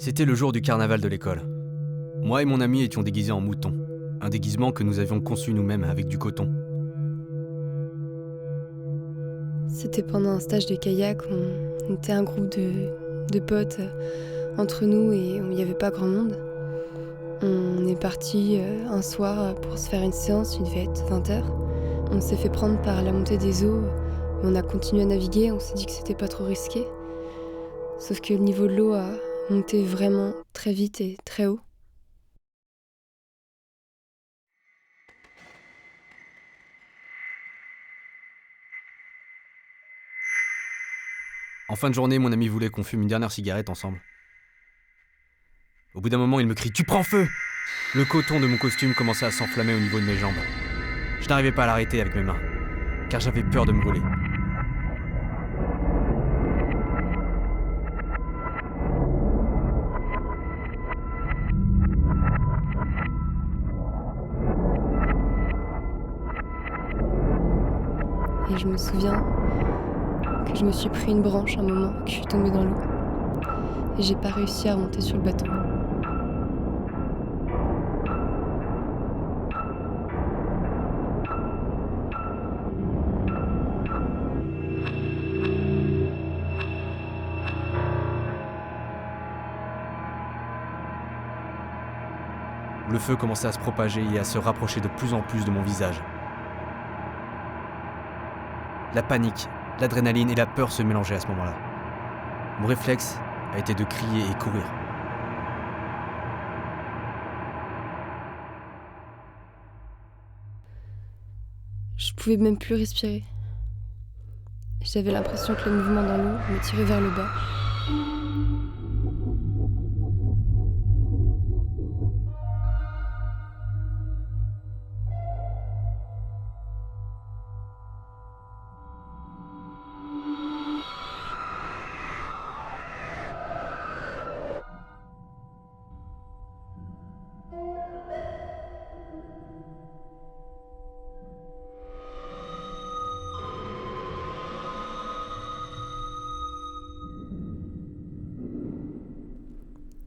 C'était le jour du carnaval de l'école. Moi et mon ami étions déguisés en moutons, un déguisement que nous avions conçu nous-mêmes avec du coton. C'était pendant un stage de kayak, on était un groupe de potes entre nous et il n'y avait pas grand monde. On est parti un soir pour se faire une séance, il devait être 20h. On s'est fait prendre par la montée des eaux, on a continué à naviguer, on s'est dit que c'était pas trop risqué. Sauf que le niveau de l'eau a monté vraiment très vite et très haut. En fin de journée, mon ami voulait qu'on fume une dernière cigarette ensemble. Au bout d'un moment, il me crie « Tu prends feu !» Le coton de mon costume commençait à s'enflammer au niveau de mes jambes. Je n'arrivais pas à l'arrêter avec mes mains, car j'avais peur de me brûler. Et je me souviens que je me suis pris une branche un moment, que je suis tombée dans l'eau. Et j'ai pas réussi à remonter sur le bateau. Le feu commençait à se propager et à se rapprocher de plus en plus de mon visage. La panique, l'adrénaline et la peur se mélangeaient à ce moment-là. Mon réflexe a été de crier et courir. Je pouvais même plus respirer. J'avais l'impression que le mouvement dans l'eau me tirait vers le bas.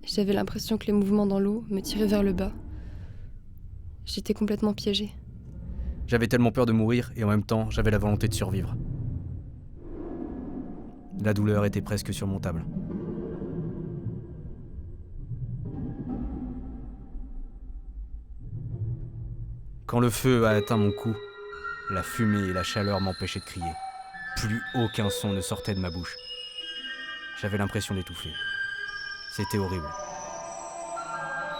J'avais l'impression que les mouvements dans l'eau me tiraient vers le bas. J'étais complètement piégée. J'avais tellement peur de mourir et en même temps, j'avais la volonté de survivre. La douleur était presque surmontable. Quand le feu a atteint mon cou, la fumée et la chaleur m'empêchaient de crier. Plus aucun son ne sortait de ma bouche. J'avais l'impression d'étouffer. C'était horrible.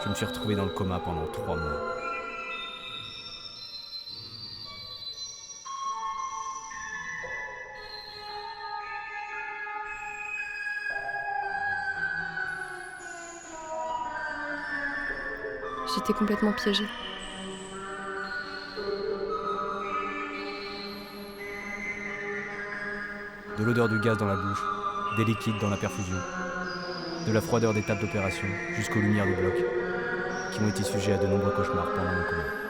Je me suis retrouvé dans le coma pendant 3 mois. J'étais complètement piégée. De l'odeur du gaz dans la bouche, des liquides dans la perfusion, de la froideur des tables d'opération jusqu'aux lumières du bloc, qui ont été sujets à de nombreux cauchemars pendant mon coma.